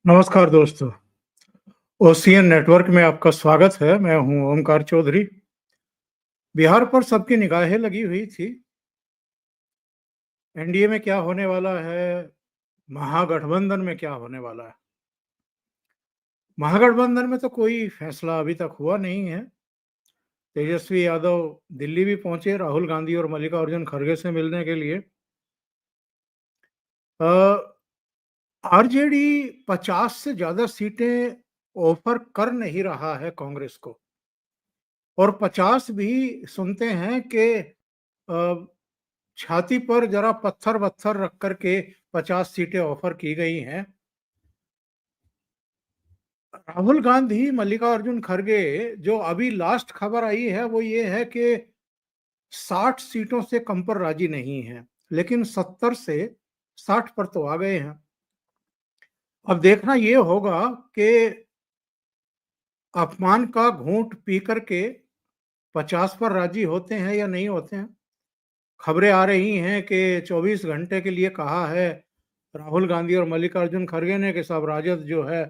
नमस्कार दोस्तों, ocean network में आपका स्वागत है। मैं हूं ओमकार चौधरी। बिहार पर सबकी निगाहें लगी हुई थी। एनडीए में क्या होने वाला है, महागठबंधन में क्या होने वाला है। महागठबंधन में तो कोई फैसला अभी तक हुआ नहीं है। तेजस्वी यादव दिल्ली भी पहुंचे राहुल गांधी और मल्लिकार्जुन खड़गे से मिलने के लिए। आरजेडी 50 से ज्यादा सीटें ऑफर कर नहीं रहा है कांग्रेस को, और 50 भी सुनते हैं कि छाती पर जरा पत्थर वत्थर रख करके 50 सीटें ऑफर की गई हैं। राहुल गांधी, मल्लिकार्जुन खड़गे, जो अभी लास्ट खबर आई है वो ये है कि 60 सीटों से कम पर राजी नहीं है, लेकिन 70 से 60 पर तो आ गए हैं। अब देखना ये होगा कि अपमान का घूंट पी करके 50 पर राजी होते हैं या नहीं होते हैं। खबरें आ रही हैं कि 24 घंटे के लिए कहा है राहुल गांधी और मल्लिकार्जुन खड़गे ने कि सब राजद जो है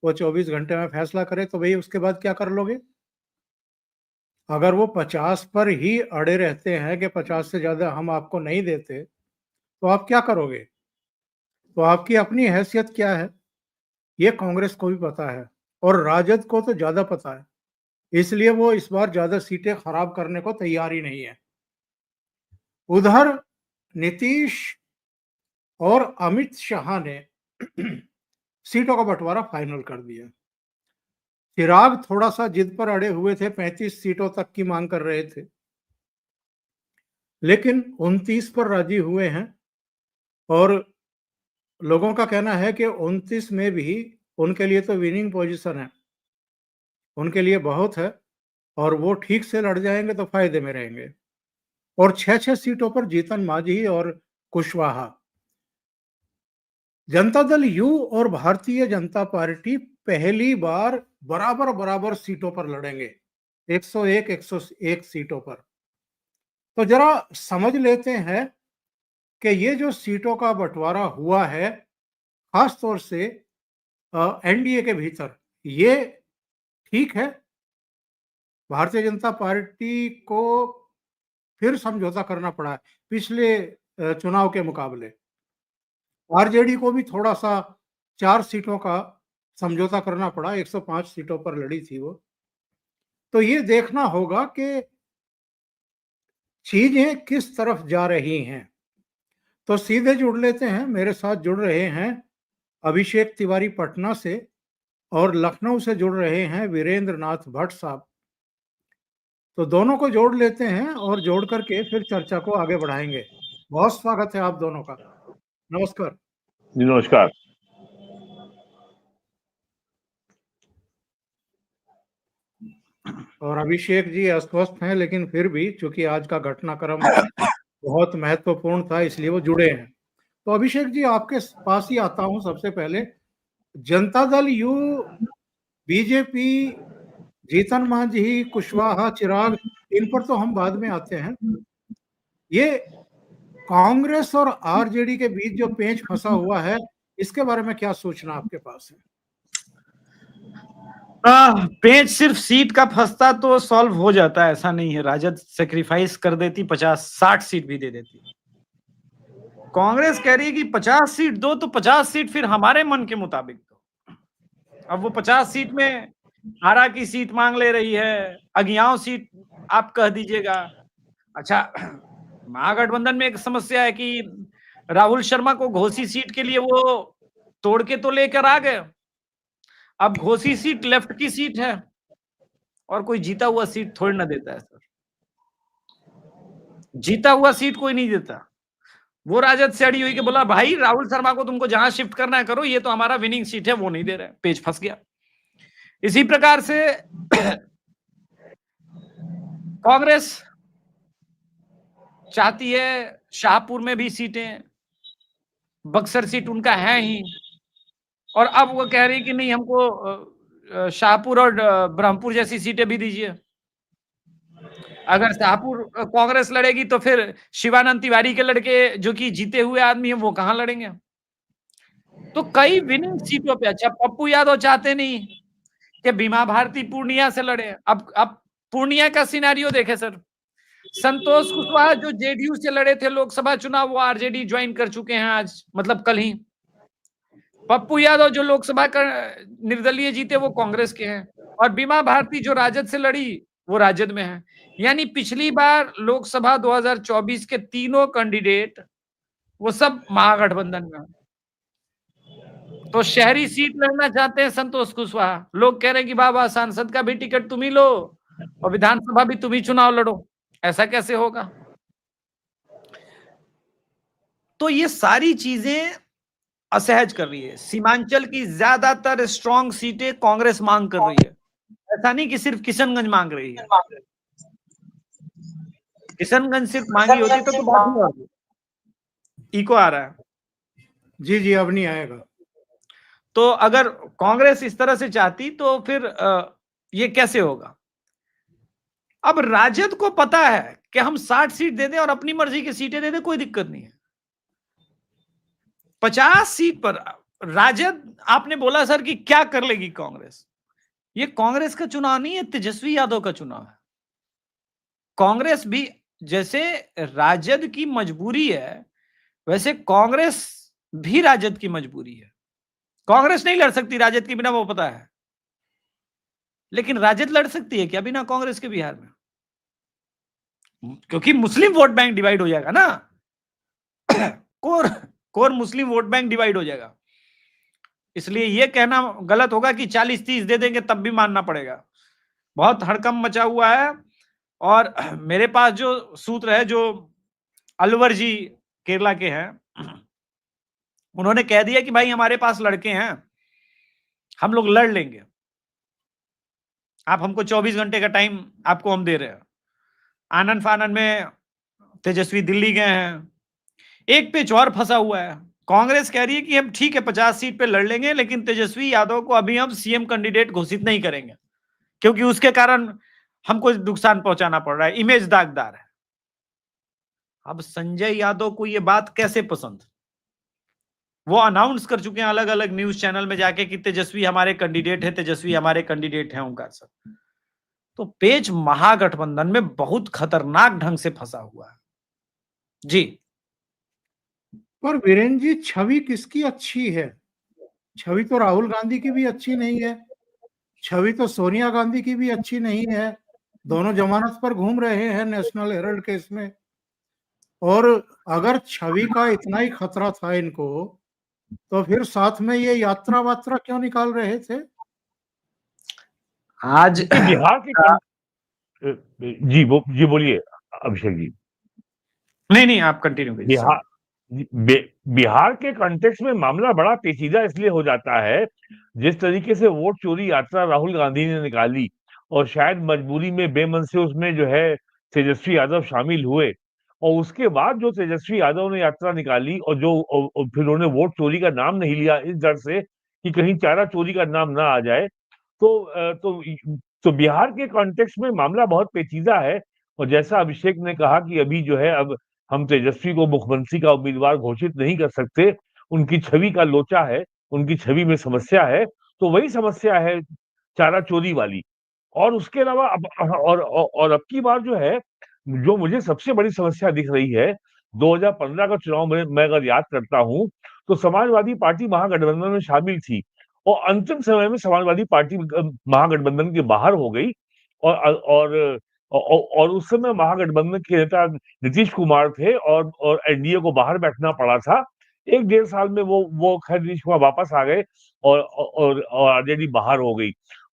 वो 24 घंटे में फैसला करे। तो भाई उसके बाद क्या कर लोगे? अगर वो 50 पर ही अड़े रहते हैं कि 50 से ज्यादा हम आपको नहीं देते, तो आप क्या करोगे? तो आपकी अपनी हैसियत क्या है, ये कांग्रेस को भी पता है और राजद को तो ज्यादा पता है। इसलिए वो इस बार ज्यादा सीटें खराब करने को तैयार ही नहीं है। उधर नीतीश और अमित शाह ने सीटों का बंटवारा फाइनल कर दिया। चिराग थोड़ा सा जिद पर अड़े हुए थे, 35 सीटों तक की मांग कर रहे थे, लेकिन 29 पर राजी हुए हैं। और लोगों का कहना है कि 29 में भी उनके लिए तो विनिंग पोजीशन है, उनके लिए बहुत है, और वो ठीक से लड़ जाएंगे तो फायदे में रहेंगे। और 6-6 सीटों पर जीतन मांझी और कुशवाहा। जनता दल यू और भारतीय जनता पार्टी पहली बार बराबर बराबर सीटों पर लड़ेंगे, 101 सीटों पर। तो जरा समझ लेते हैं कि ये जो सीटों का बंटवारा हुआ है, खास तौर से एनडीए के भीतर, ये ठीक है? भारतीय जनता पार्टी को फिर समझौता करना पड़ा है पिछले चुनाव के मुकाबले। आरजेडी को भी थोड़ा सा 4 सीटों का समझौता करना पड़ा, 105 सीटों पर लड़ी थी वो। तो ये देखना होगा कि चीजें किस तरफ जा रही हैं। तो सीधे जुड़ लेते हैं, मेरे साथ जुड़ रहे हैं अभिषेक तिवारी पटना से, और लखनऊ से जुड़ रहे हैं वीरेंद्र नाथ भट्ट साहब। तो दोनों को जोड़ लेते हैं और जोड़ करके फिर चर्चा को आगे बढ़ाएंगे। बहुत स्वागत है आप दोनों का। नमस्कार। जी नमस्कार। और अभिषेक जी अस्वस्थ हैं, लेकिन फिर भी चूंकि आज का घटनाक्रम बहुत महत्वपूर्ण था इसलिए वो जुड़े हैं। तो अभिषेक जी, आपके पास ही आता हूं सबसे पहले। जनता दल यू, बीजेपी, जीतन मांझी, कुशवाहा, चिराग, इन पर तो हम बाद में आते हैं। ये कांग्रेस और आरजेडी के बीच जो पेंच फंसा हुआ है, इसके बारे में क्या सोचना आपके पास है? पेंच सिर्फ सीट का फंसता तो सॉल्व हो जाता है, ऐसा नहीं है। राजद सेक्रीफाइस कर देती, 50-60 सीट भी दे देती। कांग्रेस कह रही है कि 50 सीट दो, तो 50 सीट फिर हमारे मन के मुताबिक दो। अब वो 50 सीट में आरा की सीट मांग ले रही है, अगियाओं सीट आप कह दीजिएगा। अच्छा, महागठबंधन में एक समस्या है कि राहुल शर्मा को घोसी सीट के लिए वो तोड़ के तो लेकर आ गए। अब घोसी सीट लेफ्ट की सीट है और कोई जीता हुआ सीट थोड़ी ना देता है सर। जीता हुआ सीट कोई नहीं देता। वो राजद से अड़ी हुई कि बोला भाई राहुल शर्मा को तुमको जहां शिफ्ट करना है करो, ये तो हमारा विनिंग सीट है, वो नहीं दे रहे, पेज फंस गया। इसी प्रकार से कांग्रेस चाहती है शाहपुर में भी सीटें, बक्सर सीट उनका है ही, और अब वो कह रही कि नहीं, हमको शाहपुर और ब्रह्मपुर जैसी सीटें भी दीजिए। अगर शाहपुर कांग्रेस लड़ेगी तो फिर शिवानंद तिवारी के लड़के जो कि जीते हुए आदमी हैं वो कहां लड़ेंगे? तो कई विनिंग सीटों पे, अच्छा पप्पू यादव चाहते नहीं कि बीमा भारती पूर्णिया से लड़े। अब पूर्णिया का सिनेरियो देखे सर, संतोष कुशवाहा जो जेडीयू से लड़े थे लोकसभा चुनाव, वो आरजेडी ज्वाइन कर चुके हैं आज, मतलब कल ही। पप्पू यादव जो लोकसभा का निर्दलीय जीते वो कांग्रेस के हैं, और बीमा भारती जो राजद से लड़ी वो राजद में है। यानी पिछली बार लोकसभा 2024 के तीनों कैंडिडेट वो सब महागठबंधन में। तो शहरी सीट लड़ना चाहते हैं संतोष कुशवाहा, लोग कह रहे हैं कि बाबा सांसद का भी टिकट तुम ही लो और विधानसभा भी तुम ही चुनाव लड़ो, ऐसा कैसे होगा? तो ये सारी चीजें असहज कर रही है। सीमांचल की ज्यादातर स्ट्रांग सीटें कांग्रेस मांग कर रही है, ऐसा नहीं कि सिर्फ किशनगंज मांग रही है। किशनगंज सिर्फ मांगी होती तो बात नहीं होती। इको आ रहा है? जी जी, अब नहीं आएगा। तो अगर कांग्रेस इस तरह से चाहती तो फिर ये कैसे होगा? अब राजद को पता है कि हम 60 सीट दे दें और अपनी मर्जी की सीटें दे दें, कोई दिक्कत नहीं है। 50 सीट पर राजद, आपने बोला सर कि क्या कर लेगी कांग्रेस? ये कांग्रेस का चुनाव नहीं है, तेजस्वी यादव का चुनाव है। कांग्रेस भी, जैसे राजद की मजबूरी है वैसे कांग्रेस भी राजद की मजबूरी है। कांग्रेस नहीं लड़ सकती राजद के बिना, वो पता है, लेकिन राजद लड़ सकती है क्या बिना कांग्रेस के बिहार में? क्योंकि मुस्लिम वोट बैंक डिवाइड हो जाएगा ना, कोर मुस्लिम वोट बैंक डिवाइड हो जाएगा। इसलिए यह कहना गलत होगा कि 40-30 दे देंगे तब भी मानना पड़ेगा। बहुत हड़कंप मचा हुआ है। और मेरे पास जो सूत्र है, जो अलवर जी केरला के हैं, उन्होंने कह दिया कि भाई हमारे पास लड़के हैं, हम लोग लड़ लेंगे, आप हमको 24 घंटे का टाइम आपको हम दे रहे हैं। आनंद फानंद में तेजस्वी दिल्ली गए हैं। एक पेच और फंसा हुआ है, कांग्रेस कह रही है कि हम ठीक है 50 सीट पे लड़ लेंगे, लेकिन तेजस्वी यादव को अभी हम सीएम कैंडिडेट घोषित नहीं करेंगे क्योंकि उसके कारण हमको नुकसान पहुंचाना पड़ रहा है, इमेज दागदार है। अब संजय यादव को यह बात कैसे पसंद? वो अनाउंस कर चुके हैं अलग अलग न्यूज चैनल में जाके कि तेजस्वी हमारे कैंडिडेट है, तेजस्वी हमारे कैंडिडेट है ओंकार सर। तो पेच महागठबंधन में बहुत खतरनाक ढंग से फंसा हुआ है जी। पर वीरेंद्र जी, छवि किसकी अच्छी है? छवि तो राहुल गांधी की भी अच्छी नहीं है, छवि तो सोनिया गांधी की भी अच्छी नहीं है। दोनों जमानत पर घूम रहे हैं नेशनल हेराल्ड केस में। और अगर छवि का इतना ही खतरा था इनको, तो फिर साथ में ये यात्रा वात्रा क्यों निकाल रहे थे? आज बिहार के जी बोलिए अभिषेक जी। नहीं आप कंटिन्यू कीजिए। बिहार के कॉन्टेक्स्ट में मामला बड़ा पेचीदा इसलिए हो जाता है, जिस तरीके से वोट चोरी यात्रा राहुल गांधी ने निकाली और शायद मजबूरी में बेमन से उसमें जो है तेजस्वी यादव शामिल हुए, और उसके बाद जो तेजस्वी यादव ने यात्रा निकाली और फिर उन्होंने वोट चोरी का नाम नहीं लिया इस डर से कि कहीं चारा चोरी का नाम ना आ जाए, तो बिहार के कॉन्टेक्स्ट में मामला बहुत पेचीदा है। और जैसा अभिषेक ने कहा कि अभी जो है अब हम तेजस्वी को मुख्यमंत्री का उम्मीदवार घोषित नहीं कर सकते, उनकी छवि का लोचा है, उनकी छवि में समस्या है, तो वही समस्या है चारा चोरी वाली। और उसके अलावा और अब की बार जो है, जो मुझे सबसे बड़ी समस्या दिख रही है, 2015 का चुनाव में मैं अगर याद करता हूं तो समाजवादी पार्टी महागठबंधन में शामिल थी और अंतिम समय में समाजवादी पार्टी महागठबंधन के बाहर हो गई। और और और उस समय महागठबंधन के नेता नीतीश कुमार थे और एनडीए को बाहर बैठना पड़ा था। 1-1.5 साल में वो खैर नीतीश कुमार वापस आ गए और आरजेडी बाहर हो गई।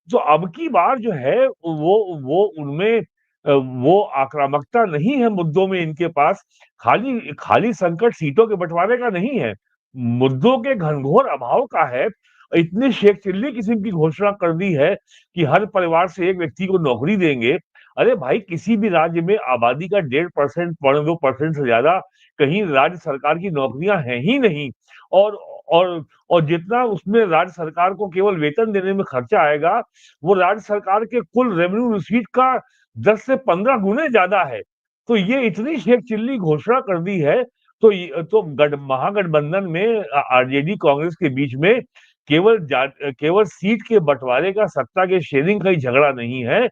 तो अब की बार जो है वो उनमें वो आक्रामकता नहीं है मुद्दों में इनके पास, खाली संकट सीटों के बंटवारे का नहीं है, मुद्दों के घनघोर अभाव का है। इतनी शेख चिल्ली किस्म की घोषणा कर दी है कि हर परिवार से एक व्यक्ति को नौकरी देंगे। अरे भाई, किसी भी राज्य में आबादी का 1.5%, 2% से ज्यादा कहीं राज्य सरकार की नौकरियां हैं ही नहीं। और और जितना उसमें राज्य सरकार को केवल वेतन देने में खर्चा आएगा, वो राज्य सरकार के कुल रेवेन्यू रिसीट का 10 से 15 गुने ज्यादा है। तो ये इतनी शेख चिल्ली घोषणा कर दी है तो महागठबंधन में आरजेडी कांग्रेस के बीच में केवल सीट के बंटवारे का, सत्ता के शेयरिंग का ही झगड़ा नहीं है,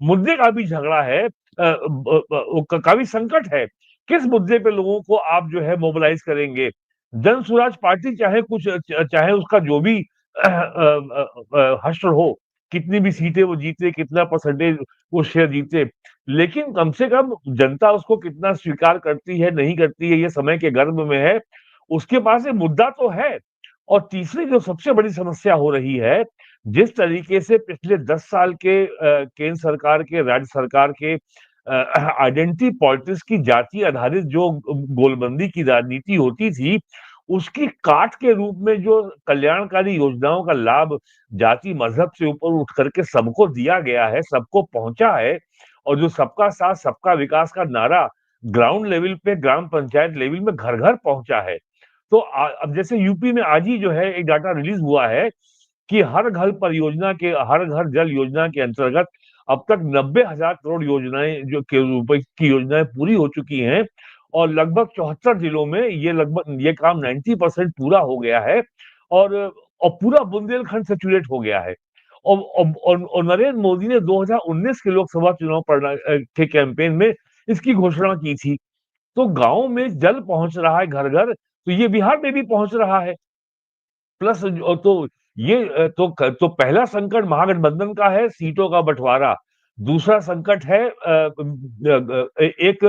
मुद्दे का भी झगड़ा है, का भी संकट है। किस मुद्दे पे लोगों को आप जो है मोबिलाइज करेंगे? जन स्वराज पार्टी चाहे उसका जो भी हश्र हो, कितनी भी सीटें वो जीते, कितना परसेंटेज वो शेयर जीते, लेकिन कम से कम जनता उसको कितना स्वीकार करती है, नहीं करती है, ये समय के गर्भ में है। उसके पास एक मुद्दा तो है। और तीसरी जो सबसे बड़ी समस्या हो रही है, जिस तरीके से पिछले 10 साल के केंद्र सरकार के, राज्य सरकार के आइडेंटिटी पॉलिटिक्स की जाति आधारित जो गोलबंदी की राजनीति होती थी, उसकी काट के रूप में जो कल्याणकारी योजनाओं का लाभ जाति मजहब से ऊपर उठ करके सबको दिया गया है, सबको पहुंचा है, और जो सबका साथ सबका विकास का नारा ग्राउंड लेवल पे, ग्राम पंचायत लेवल में घर घर पहुंचा है। तो अब जैसे यूपी में आज ही जो है एक डाटा रिलीज हुआ है कि हर घर जल योजना के अंतर्गत अब तक 90,000 करोड़ योजनाएं रुपए की योजनाएं पूरी हो चुकी हैं, और लगभग 74 जिलों में ये काम 90% पूरा हो गया है, और पूरा बुंदेलखंड सैचुरेट हो गया है। और नरेंद्र मोदी ने 2019 के लोकसभा चुनाव के कैंपेन में इसकी घोषणा की थी। तो गांव में जल पहुंच रहा है घर घर, तो ये बिहार में भी पहुंच रहा है। प्लस तो पहला संकट महागठबंधन का है, सीटों का बंटवारा। दूसरा संकट है एक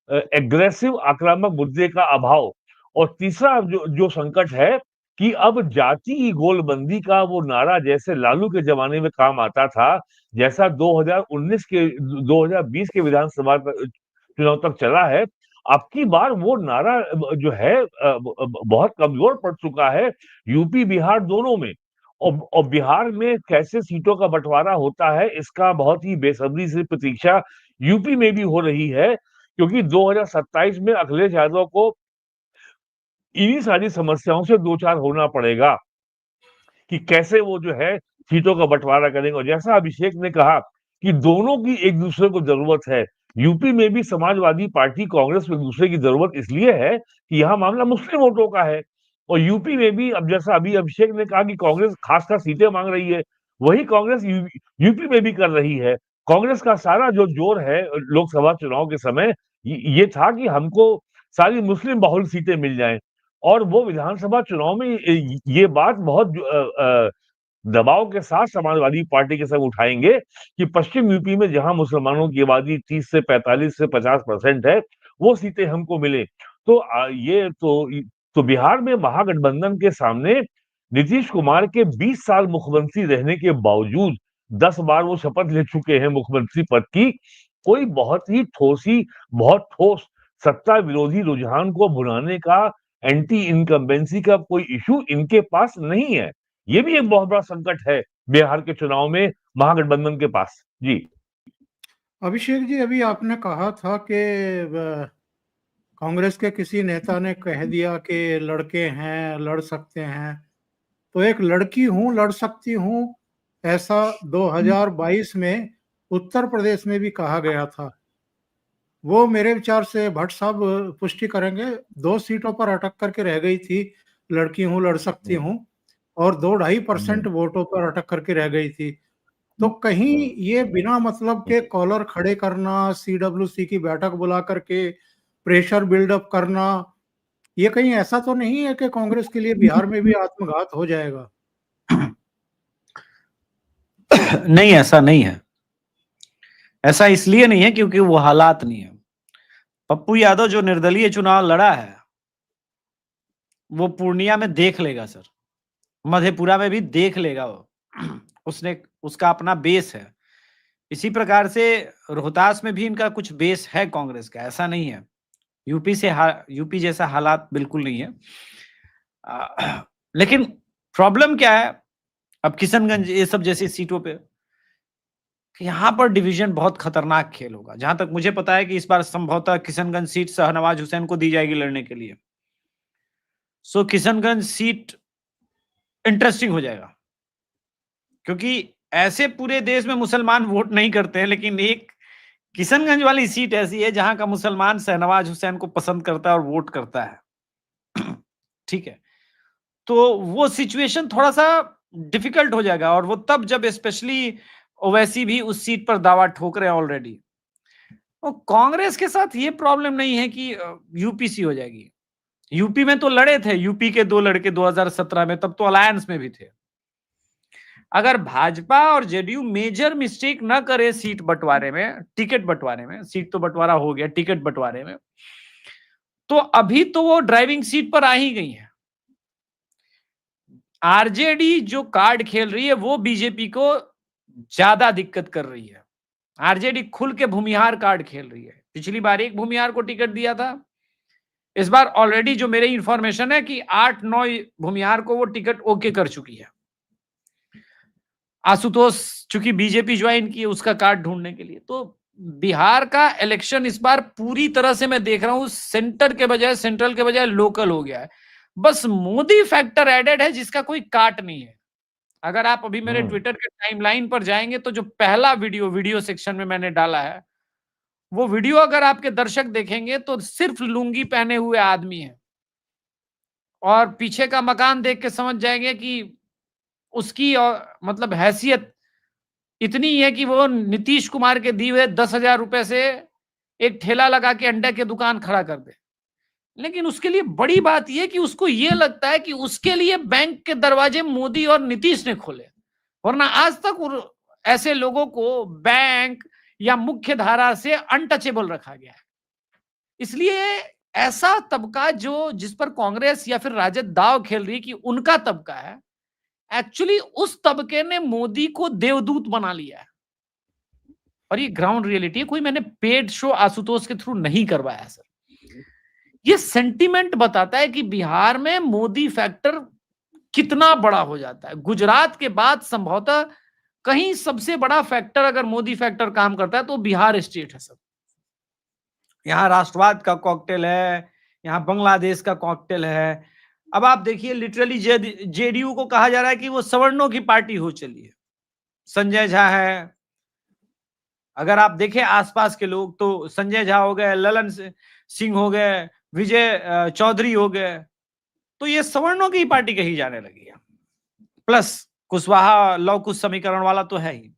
एग्रेसिव आक्रामक मुद्दे का अभाव। और तीसरा जो संकट है कि अब जाति गोलबंदी का वो नारा जैसे लालू के जमाने में काम आता था, जैसा 2020 के विधानसभा चुनाव तक चला है, अब की बार वो नारा जो है बहुत कमजोर पड़ चुका है यूपी बिहार दोनों में। और बिहार में कैसे सीटों का बंटवारा होता है, इसका बहुत ही बेसब्री से प्रतीक्षा यूपी में भी हो रही है, क्योंकि 2027 में अखिलेश यादव को इन्हीं सारी समस्याओं से दो चार होना पड़ेगा कि कैसे वो जो है सीटों का बंटवारा करेंगे। और जैसा अभिषेक ने कहा कि दोनों की एक दूसरे को जरूरत है, यूपी में भी समाजवादी पार्टी कांग्रेस को एक दूसरे की जरूरत इसलिए है कि यहाँ मामला मुस्लिम वोटों का है, और यूपी में भी अब जैसा अभी अभिषेक ने कहा कि कांग्रेस खासकर सीटें मांग रही है, वही कांग्रेस यूपी में भी कर रही है। कांग्रेस का सारा जो जोर है लोकसभा चुनाव के समय ये था कि हमको सारी मुस्लिम बहुल सीटें मिल जाएं, और वो विधानसभा चुनाव में ये बात बहुत दबाव के साथ समाजवादी पार्टी के सब उठाएंगे कि पश्चिम यूपी में जहां मुसलमानों की आबादी 30 से 45 से 50% है, वो सीटें हमको मिले। तो ये तो बिहार में महागठबंधन के सामने नीतीश कुमार के 20 साल मुख्यमंत्री रहने के बावजूद 10 बार वो शपथ ले चुके हैं मुख्यमंत्री पद की, कोई बहुत ठोस सत्ता विरोधी रुझान को भुनाने का, एंटी इनकम्बेंसी का कोई इशू इनके पास नहीं है। ये भी एक बहुत बड़ा संकट है बिहार के चुनाव में महागठबंधन के पास। जी अभिषेक जी, अभी आपने कहा था कि कांग्रेस के किसी नेता ने कह दिया कि लड़के हैं, लड़ सकते हैं, तो एक लड़की हूं, लड़ सकती हूं, ऐसा 2022 में उत्तर प्रदेश में भी कहा गया था। वो मेरे विचार से भट्ट साहब पुष्टि करेंगे, 2 सीटों पर अटक करके रह गई थी, लड़की हूं, लड़ सकती हूं, और 2-2.5% वोटों पर अटक करके रह गई थी। तो कहीं ये बिना मतलब के कॉलर खड़े करना, सीडब्ल्यूसी की बैठक बुला करके प्रेशर बिल्डअप करना, ये कहीं ऐसा तो नहीं है कि कांग्रेस के लिए बिहार में भी आत्मघात हो जाएगा? नहीं, ऐसा नहीं है। ऐसा इसलिए नहीं है क्योंकि वो हालात नहीं है। पप्पू यादव जो निर्दलीय चुनाव लड़ा है, वो पूर्णिया में देख लेगा सर, मधेपुरा में भी देख लेगा वो। उसका अपना बेस है। इसी प्रकार से रोहतास में भी इनका कुछ बेस है कांग्रेस का, ऐसा नहीं है। यूपी जैसा हालात बिल्कुल नहीं है। लेकिन प्रॉब्लम क्या है अब किशनगंज ये सब जैसी सीटों पे, यहां पर डिवीजन बहुत खतरनाक खेल होगा। जहां तक मुझे पता है कि इस बार संभवतः किशनगंज सीट शाहनवाज हुसैन को दी जाएगी लड़ने के लिए। सो किशनगंज सीट इंटरेस्टिंग हो जाएगा, क्योंकि ऐसे पूरे देश में मुसलमान वोट नहीं करते हैं, लेकिन एक किशनगंज वाली सीट ऐसी है जहां का मुसलमान शहनवाज हुसैन को पसंद करता है और वोट करता है। ठीक है, तो वो सिचुएशन थोड़ा सा डिफिकल्ट हो जाएगा, और वो तब जब स्पेशली ओवैसी भी उस सीट पर दावा ठोक रहे हैं ऑलरेडी। और कांग्रेस के साथ ये प्रॉब्लम नहीं है कि यूपीसी हो जाएगी। यूपी में तो लड़े थे, यूपी के 2 लड़के 2017 में, तब तो अलायंस में भी थे। अगर भाजपा और जेडीयू मेजर मिस्टेक ना करे सीट बंटवारे में, टिकट बंटवारे में, सीट तो बंटवारा हो गया, टिकट बंटवारे में, तो अभी तो वो ड्राइविंग सीट पर आ ही गई है। आरजेडी जो कार्ड खेल रही है वो बीजेपी को ज्यादा दिक्कत कर रही है। आरजेडी खुल के भूमिहार कार्ड खेल रही है। पिछली बार एक भूमिहार को टिकट दिया था, इस बार ऑलरेडी जो मेरी इंफॉर्मेशन है कि 8-9 भूमिहार को वो टिकट ओके कर चुकी है। आशुतोष चूंकि बीजेपी ज्वाइन की है उसका कार्ड ढूंढने के लिए। तो बिहार का इलेक्शन इस बार पूरी तरह से मैं देख रहा हूं सेंट्रल के बजाय लोकल हो गया है। बस मोदी फैक्टर एडेड है जिसका कोई काट नहीं है। अगर आप अभी मेरे ट्विटर के टाइमलाइन पर जाएंगे तो जो पहला वीडियो सेक्शन में मैंने डाला है, वो वीडियो अगर आपके दर्शक देखेंगे तो सिर्फ लुंगी पहने हुए आदमी है, और पीछे का मकान देख के समझ जाएंगे कि उसकी मतलब हैसियत इतनी है कि वो नीतीश कुमार के दिए हुए 10,000 रुपए से एक ठेला लगा के अंडे की दुकान खड़ा कर दे। लेकिन उसके लिए बड़ी बात यह कि उसको ये लगता है कि उसके लिए बैंक के दरवाजे मोदी और नीतीश ने खोले, वरना आज तक ऐसे लोगों को बैंक या मुख्य धारा से अनटचेबल रखा गया है। इसलिए ऐसा तबका जो जिस पर कांग्रेस या फिर राजद दाव खेल रही कि उनका तबका है, एक्चुअली उस तबके ने मोदी को देवदूत बना लिया है। और ये ग्राउंड रियलिटी है, कोई मैंने पेड शो आशुतोष के थ्रू नहीं करवाया सर। ये सेंटीमेंट बताता है कि बिहार में मोदी फैक्टर कितना बड़ा हो जाता है। गुजरात के बाद संभवतः कहीं सबसे बड़ा फैक्टर अगर मोदी फैक्टर काम करता है तो बिहार स्टेट है सर। यहां राष्ट्रवाद का कॉकटेल है, यहां बांग्लादेश का कॉकटेल है। अब आप देखिए लिटरली जेडीयू को कहा जा रहा है कि वो सवर्णों की पार्टी हो चली है। संजय झा है, अगर आप देखें आसपास के लोग तो संजय झा हो गए, ललन सिंह हो गए, विजय चौधरी हो गए, तो ये सवर्णों की पार्टी कही जाने लगी है। प्लस कुशवाहा लव कुश समीकरण वाला तो है ही।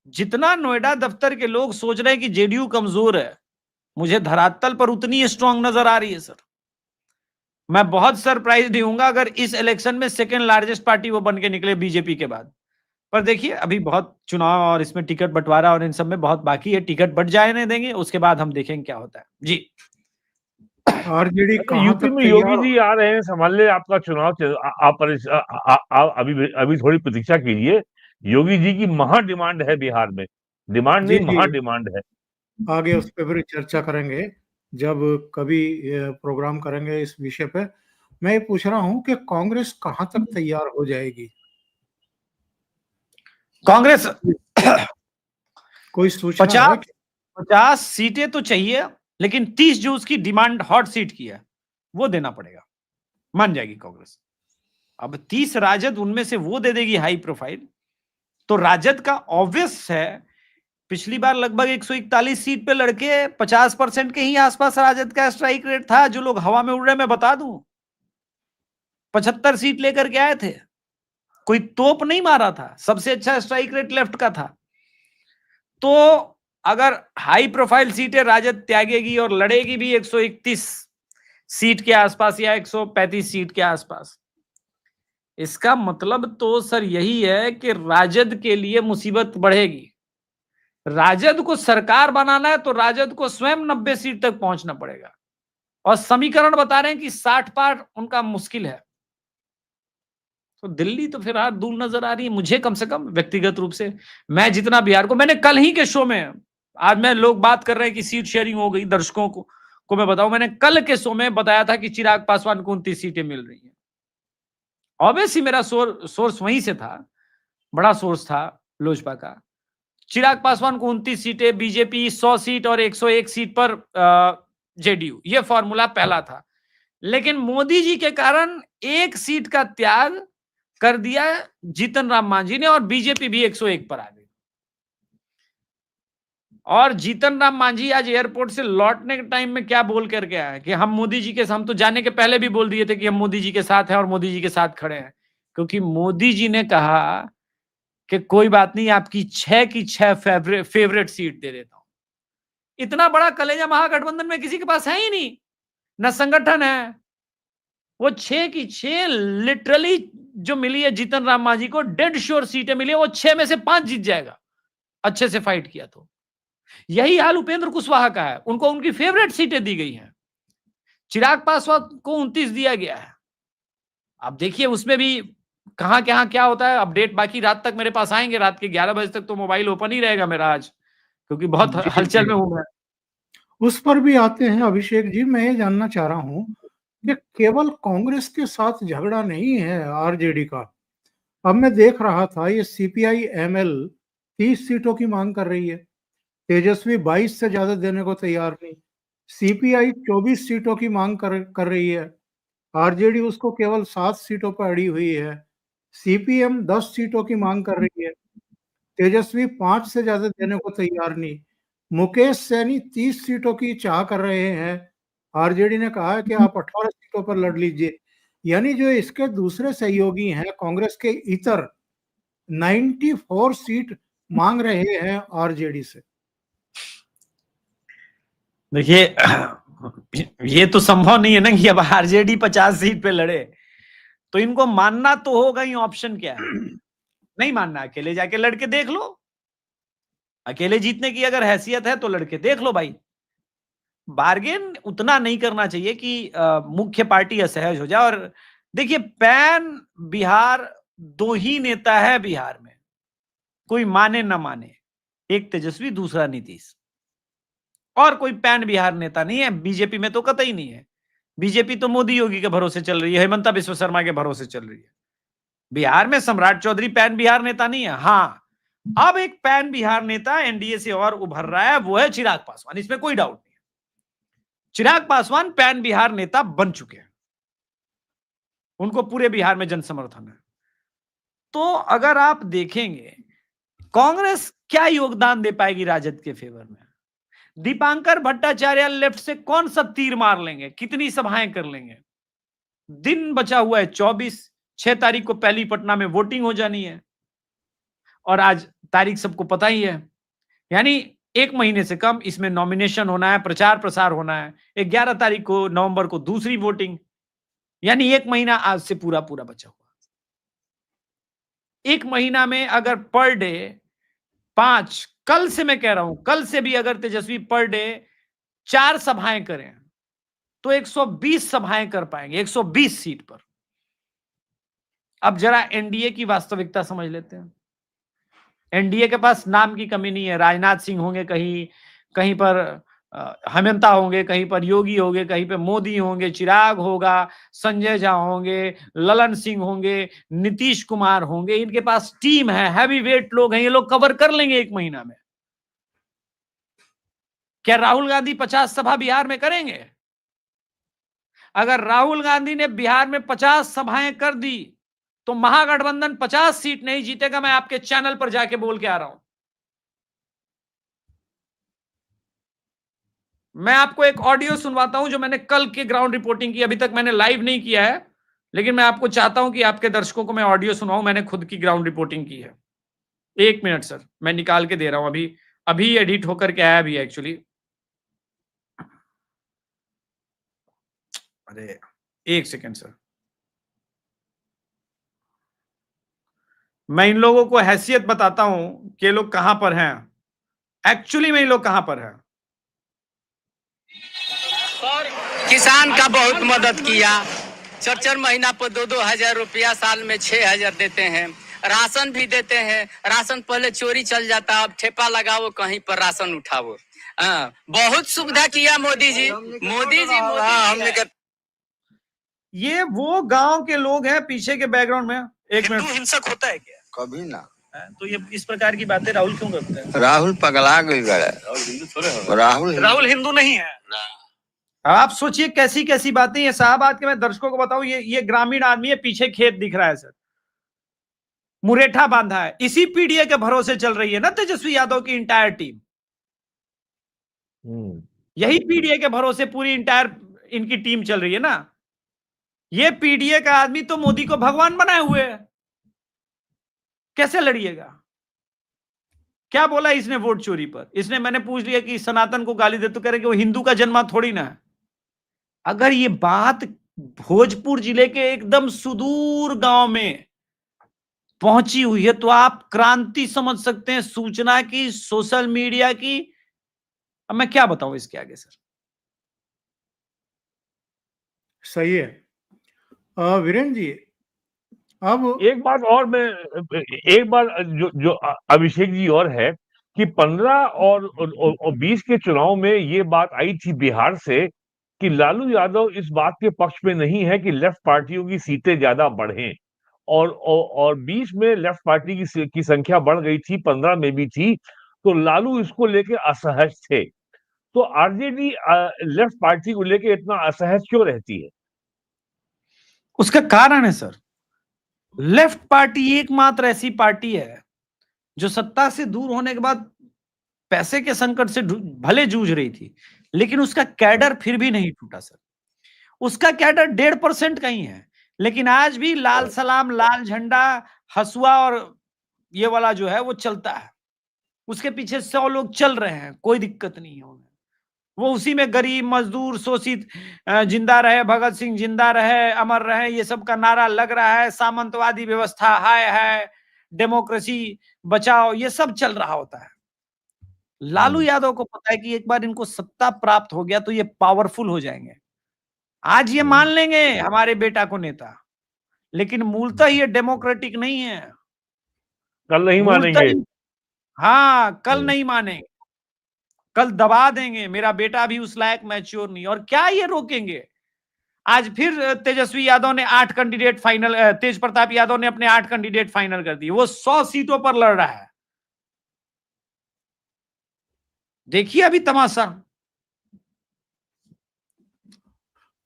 जितना नोएडा दफ्तर के लोग सोच रहे हैं कि जेडीयू कमजोर है, मुझे धरातल पर उतनी स्ट्रांग नजर आ रही है सर। मैं बहुत सरप्राइज नहीं हूंगा अगर इस इलेक्शन में सेकेंड लार्जेस्ट पार्टी वो बन के निकले बीजेपी के बाद। पर देखिए अभी बहुत चुनाव और इसमें टिकट बंटवारा और इन सब में बहुत बाकी है। टिकट बंट जाने देंगे, उसके बाद हम देखेंगे क्या होता है जी। आरजेडी यूपी में योगी जी आ रहे हैं, संभाल ले आपका चुनाव। आप अभी थोड़ी प्रतीक्षा कीजिए। योगी जी की महा डिमांड है बिहार में, डिमांड नहीं महा डिमांड है। आगे उस पर भी चर्चा करेंगे जब कभी प्रोग्राम करेंगे इस विषय पे। मैं ये पूछ रहा हूं कि कांग्रेस कहां तक तैयार हो जाएगी? कांग्रेस कोई सूचना है? 50 सीटें तो चाहिए, लेकिन 30 जो उसकी डिमांड हॉट सीट की है वो देना पड़ेगा, मान जाएगी कांग्रेस। अब 30 राजद उनमें से वो दे देगी हाई प्रोफाइल, तो राजद का ऑब्वियस है। पिछली बार लगभग 141 सीट पे लड़के 50% के ही आसपास राजद का स्ट्राइक रेट था। जो लोग हवा में उड़ रहे, मैं बता दूं, 75 सीट लेकर के आए थे, कोई तोप नहीं मारा था। सबसे अच्छा स्ट्राइक रेट लेफ्ट का था। तो अगर हाई प्रोफाइल सीटें राजद त्यागेगी और लड़ेगी भी 131 सीट के आसपास या 135 सीट के आसपास, इसका मतलब तो सर यही है कि राजद के लिए मुसीबत बढ़ेगी। राजद को सरकार बनाना है तो राजद को स्वयं 90 सीट तक पहुंचना पड़ेगा, और समीकरण बता रहे हैं कि 60 पार उनका मुश्किल है। तो दिल्ली तो फिर दूर नजर आ रही है मुझे, कम से कम व्यक्तिगत रूप से। मैं जितना बिहार को, मैंने कल ही के शो में, आज मैं लोग बात कर रहे हैं कि सीट शेयरिंग हो गई, दर्शकों को मैं बताऊं, मैंने कल के शो में बताया था कि चिराग पासवान को 29 सीटें मिल रही हैं। ऑब्वियसली मेरा सोर्स वहीं से था, बड़ा सोर्स था लोजपा का। चिराग पासवान को 29 सीटें, बीजेपी 100 सीट और 101 सीट पर जेडीयू, ये फॉर्मूला पहला था। लेकिन मोदी जी के कारण 1 सीट का त्याग कर दिया जीतन राम मांझी ने, और बीजेपी भी 101 पर आ गई। और जीतन राम मांझी आज एयरपोर्ट से लौटने के टाइम में क्या बोल करके आया कि हम मोदी जी के, हम तो जाने के पहले भी बोल दिए थे कि हम मोदी जी के साथ हैं और मोदी जी के साथ खड़े हैं, क्योंकि मोदी जी ने कहा कि कोई बात नहीं, आपकी 6 की 6 फेवरेट सीट दे देता हूं। इतना बड़ा कलेजा महागठबंधन में किसी के पास है ही नहीं, न संगठन है। वो 6 की 6 लिटरली जो मिली है जीतन राम मांझी को, डेड श्योर सीटें मिली, वो 6 में से 5 जीत जाएगा अच्छे से फाइट किया तो। यही हाल उपेंद्र कुशवाहा का है, उनको उनकी फेवरेट सीटें दी गई हैं। चिराग पासवान को 29 दिया गया है। अब देखिए उसमें भी कहां क्या होता है, अपडेट बाकी रात तक मेरे पास आएंगे। रात के 11 बजे तक तो मोबाइल ओपन ही रहेगा मेरा आज, क्योंकि बहुत हलचल में हूं मैं। उस पर भी आते हैं अभिषेक जी। मैं ये जानना चाह रहा हूं कि केवल कांग्रेस के साथ झगड़ा नहीं है आरजेडी का। अब मैं देख रहा था ये सीपीआई एमएल 30 सीटों की मांग कर रही है, तेजस्वी 22 से ज्यादा देने को तैयार नहीं, सीपीआई 24 सीटों की मांग कर रही है, आरजेडी उसको केवल 7 सीटों पर अड़ी हुई है, सीपीएम 10 सीटों की मांग कर रही है, तेजस्वी 5 से ज्यादा देने को तैयार नहीं, मुकेश सैनी 30 सीटों की चाह कर रहे हैं, आरजेडी ने कहा है कि आप 18 सीटों पर लड़ लीजिए। यानी जो इसके दूसरे सहयोगी हैं कांग्रेस के इतर 94 सीट मांग रहे हैं आरजेडी से। देखिए ये तो संभव नहीं है ना कि अब आरजेडी 50 सीट पे लड़े, तो इनको मानना तो होगा ही। ऑप्शन क्या है? नहीं मानना, अकेले जाके लड़के देख लो। अकेले जीतने की अगर हैसियत है तो लड़के देख लो भाई। बार्गेन उतना नहीं करना चाहिए कि मुख्य पार्टी असहज हो जाए। और देखिए पैन बिहार 2 ही नेता है बिहार में, कोई माने ना माने, एक तेजस्वी, दूसरा नीतीश, और कोई पैन बिहार नेता नहीं है। बीजेपी में तो कतई नहीं है। बीजेपी तो मोदी योगी के भरोसे चल रही है, हेमंता बिश्व शर्मा के भरोसे चल रही है। बिहार में सम्राट चौधरी पैन बिहार नेता नहीं है। हाँ, अब एक पैन बिहार नेता एनडीए से और उभर रहा है, वो है चिराग पासवान, इसमें कोई डाउट नहीं है। चिराग पासवान पैन बिहार नेता बन चुके हैं, उनको पूरे बिहार में जन समर्थन है। तो अगर आप देखेंगे कांग्रेस क्या योगदान दे पाएगी राजद के फेवर में, दीपांकर भट्टाचार्य लेफ्ट से कौन सा तीर मार लेंगे, कितनी सभाएं कर लेंगे। दिन बचा हुआ है 24, 6 तारीख को पहली पटना में वोटिंग हो जानी है, और आज तारीख सबको पता ही है। यानी 1 महीने से कम इसमें नॉमिनेशन होना है, प्रचार प्रसार होना है। 11 तारीख को नवंबर को दूसरी वोटिंग, यानी 1 महीना आज से पूरा बचा हुआ। 1 महीना में अगर पर डे 5, कल से मैं कह रहा हूं, कल से भी अगर तेजस्वी पर डे 4 सभाएं करें तो 120 सभाएं कर पाएंगे 120 सीट पर। अब जरा एनडीए की वास्तविकता समझ लेते हैं। एनडीए के पास नाम की कमी नहीं है। राजनाथ सिंह होंगे कहीं पर, हेमंता होंगे कहीं पर, योगी होंगे कहीं पे, मोदी होंगे, चिराग होगा, संजय झा होंगे, ललन सिंह होंगे, नीतीश कुमार होंगे। इनके पास टीम है, हैवी वेट लोग हैं, ये लोग कवर कर लेंगे 1 महीना में। क्या राहुल गांधी 50 सभा बिहार में करेंगे? अगर राहुल गांधी ने बिहार में 50 सभाएं कर दी तो महागठबंधन 50 सीट नहीं जीतेगा। मैं आपके चैनल पर जाके बोल के आ रहा हूं। मैं आपको एक ऑडियो सुनवाता हूं जो मैंने कल के ग्राउंड रिपोर्टिंग की। अभी तक मैंने लाइव नहीं किया है, लेकिन मैं आपको चाहता हूं कि आपके दर्शकों को मैं ऑडियो सुनाऊं। मैंने खुद की ग्राउंड रिपोर्टिंग की है। 1 मिनट सर, मैं निकाल के दे रहा हूं। अभी एडिट होकर के आया भी एक्चुअली। अरे 1 सेकेंड सर, मैं इन लोगों को हैसियत बताता हूं कि लोग कहां पर हैं, एक्चुअली में ये लोग कहां पर हैं। किसान का बहुत मदद किया। 4 महीना पर 2 हजार रुपया, साल में 6 हजार देते हैं। राशन भी देते हैं। राशन पहले चोरी चल जाता, अब ठेपा लगाओ, कहीं पर राशन उठाओ। बहुत सुविधा किया मोदी जी। हमने ये वो गांव के लोग हैं पीछे के बैकग्राउंड में। 1 मिनट, हिंसक होता है क्या? कभी ना। तो ये इस प्रकार की बातें राहुल क्यों करते हैं? राहुल पगला गई। राहुल हिंदू नहीं है। आप सोचिए कैसी कैसी बातें। ये साहब आज के मैं दर्शकों को बताऊं, ये ग्रामीण आदमी है, पीछे खेत दिख रहा है सर, मुरेठा बांधा है। इसी पीडीए के भरोसे चल रही है ना तेजस्वी यादव की इंटायर टीम। यही पीडीए के भरोसे पूरी इंटायर इनकी टीम चल रही है ना। ये पीडीए का आदमी तो मोदी को भगवान बनाए हुए है, कैसे लड़िएगा? क्या बोला इसने वोट चोरी पर? इसने, मैंने पूछ लिया कि सनातन को गाली दे, तो कह रहे कि वो हिंदू का जन्मा थोड़ी ना है। अगर ये बात भोजपुर जिले के एकदम सुदूर गांव में पहुंची हुई है तो आप क्रांति समझ सकते हैं सूचना की, सोशल मीडिया की। अब मैं क्या बताऊं इसके आगे सर। सही है। वीरेंद्र जी, अब एक बात और मैं, एक बात जो अभिषेक जी और है कि 15 और 20 के चुनाव में ये बात आई थी बिहार से कि लालू यादव इस बात के पक्ष में नहीं है कि लेफ्ट पार्टियों की सीटें ज्यादा बढ़ें, और 20 में लेफ्ट पार्टी की संख्या बढ़ गई थी, 15 में भी थी, तो लालू इसको लेके असहज थे। तो आरजेडी लेफ्ट पार्टी को लेके इतना असहज क्यों रहती है? उसका कारण है सर, लेफ्ट पार्टी एकमात्र ऐसी पार्टी है जो सत्ता से दूर होने के बाद पैसे के संकट से भले जूझ रही थी, लेकिन उसका कैडर फिर भी नहीं टूटा सर। उसका कैडर 1.5% का ही है, लेकिन आज भी लाल सलाम, लाल झंडा, हसुआ और ये वाला जो है वो चलता है। उसके पीछे 100 लोग चल रहे हैं, कोई दिक्कत नहीं है उन्हें। वो उसी में गरीब, मजदूर, शोषित जिंदा रहे, भगत सिंह जिंदा रहे, अमर रहे, ये सब का नारा लग रहा है। सामंतवादी व्यवस्था हाय है, डेमोक्रेसी बचाओ, ये सब चल रहा होता है। लालू यादव को पता है कि एक बार इनको सत्ता प्राप्त हो गया तो ये पावरफुल हो जाएंगे। आज ये मान लेंगे हमारे बेटा को नेता, लेकिन मूलतः ये डेमोक्रेटिक नहीं है। कल नहीं मानेंगे। हाँ, कल नहीं मानेंगे, कल दबा देंगे। मेरा बेटा भी उस लायक मैच्योर नहीं, और क्या ये रोकेंगे? आज फिर तेजस्वी यादव ने 8 कैंडिडेट फाइनल, तेज प्रताप यादव ने अपने 8 कैंडिडेट फाइनल कर दिए। वो 100 सीटों पर लड़ रहा है। देखिए अभी तमाशा।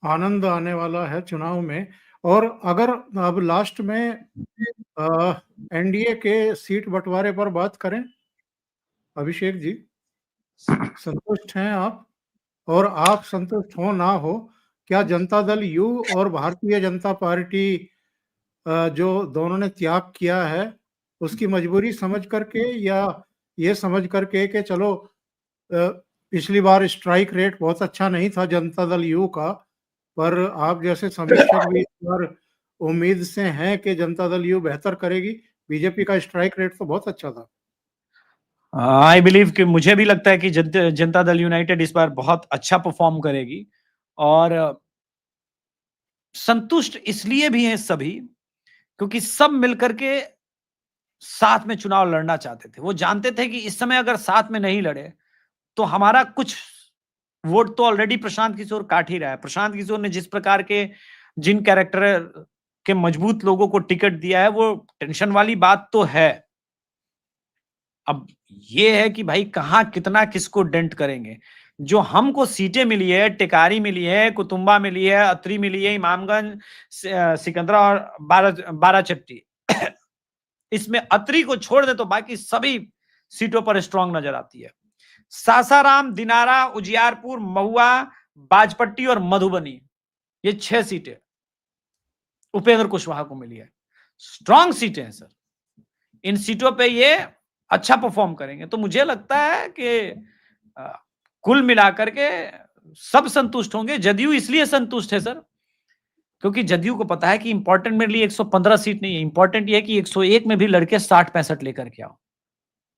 आनंद आने वाला है चुनाव में। और अगर अब लास्ट में एनडीए के सीट बंटवारे पर बात करें, अभिषेक जी, संतुष्ट हैं आप? और आप संतुष्ट हो ना हो, क्या जनता दल यू और भारतीय जनता पार्टी जो दोनों ने त्याग किया है, उसकी मजबूरी समझ करके, या ये समझ करके कि चलो पिछली बार स्ट्राइक रेट बहुत अच्छा नहीं था जनता दल यू का, पर आप जैसे समीक्षक भी इस बार उम्मीद से हैं कि जनता दल यू बेहतर करेगी? बीजेपी का स्ट्राइक रेट तो बहुत अच्छा था। आई बिलीव कि मुझे भी लगता है कि जनता दल यूनाइटेड इस बार बहुत अच्छा परफॉर्म करेगी। और संतुष्ट इसलिए भी हैं सभी क्योंकि सब मिलकर के साथ में चुनाव लड़ना चाहते थे। वो जानते थे कि इस समय अगर साथ में नहीं लड़े तो हमारा कुछ वोट तो ऑलरेडी प्रशांत किशोर काट ही रहा है। प्रशांत किशोर ने जिस प्रकार के, जिन कैरेक्टर के मजबूत लोगों को टिकट दिया है, वो टेंशन वाली बात तो है। अब ये है कि भाई कहां कितना किसको डेंट करेंगे। जो हमको सीटें मिली है, टिकारी मिली है, कुतुंबा मिली है, अत्री मिली है, इमामगंज, सिकंदरा और बाराचट्टी, इसमें अत्री को छोड़ दे तो बाकी सभी सीटों पर स्ट्रांग नजर आती है। सासाराम, दिनारा, उजियारपुर, महुआ, बाजपट्टी और मधुबनी, ये 6 सीटें उपेंद्र कुशवाहा को मिली है। स्ट्रांग सीटें हैं सर। इन सीटों पे ये अच्छा परफॉर्म करेंगे। तो मुझे लगता है कि कुल मिलाकर के सब संतुष्ट होंगे। जदयू इसलिए संतुष्ट है सर क्योंकि जदयू को पता है कि इंपॉर्टेंट मेरे लिए 115 सीट नहीं है, इंपॉर्टेंट ये है कि 101 में भी लड़के 60-65 लेकर के आओ,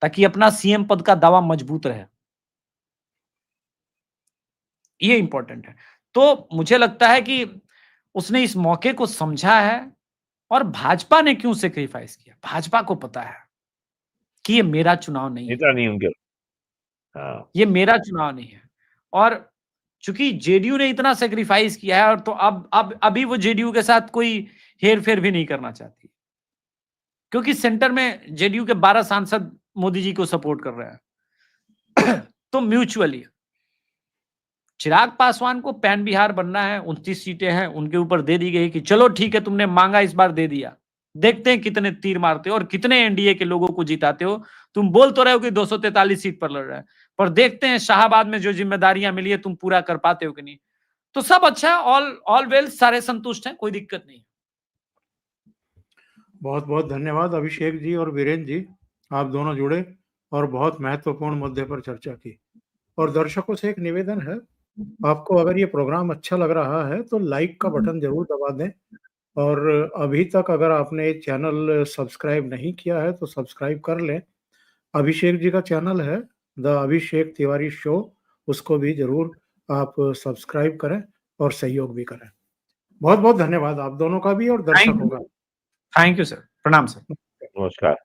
ताकि अपना सीएम पद का दावा मजबूत रहे। ये इंपॉर्टेंट है। तो मुझे लगता है कि उसने इस मौके को समझा है। और भाजपा ने क्यों सेक्रीफाइस किया? भाजपा को पता है कि ये मेरा चुनाव नहीं है, नहीं उनके। ये मेरा चुनाव नहीं है। और चूंकि जेडीयू ने इतना सेक्रीफाइस किया है, और तो अब अभी वो जेडीयू के साथ कोई हेर फेर भी नहीं करना चाहती, क्योंकि सेंटर में जेडीयू के 12 सांसद मोदी जी को सपोर्ट कर रहे हैं। तो म्यूचुअली चिराग पासवान को पैन बिहार बनना है, 29 सीटें हैं, उनके ऊपर दे दी गई कि चलो ठीक है, तुमने मांगा, इस बार दे दिया, देखते हैं कितने तीर मारते हो और कितने एनडीए के लोगों को जिताते हो। तुम बोल तो रहे हो कि 243 सीट पर लड़ रहे हैं, और देखते हैं शाहाबाद में जो जिम्मेदारियां मिली है तुम पूरा कर पाते हो कि नहीं। तो सब अच्छा, ऑल वेल, सारे संतुष्ट हैं, कोई दिक्कत नहीं। बहुत बहुत धन्यवाद अभिषेक जी और वीरेंद्र जी, आप दोनों जुड़े और बहुत महत्वपूर्ण मुद्दे पर चर्चा की। और दर्शकों से एक निवेदन है, आपको अगर ये प्रोग्राम अच्छा लग रहा है तो लाइक का बटन जरूर दबा दें, और अभी तक अगर आपने चैनल सब्सक्राइब नहीं किया है तो सब्सक्राइब कर लें। अभिषेक जी का चैनल है द अभिषेक तिवारी शो, उसको भी जरूर आप सब्सक्राइब करें और सहयोग भी करें। बहुत बहुत धन्यवाद आप दोनों का भी और दर्शकों का। थैंक यू सर, प्रणाम सर। नमस्कार।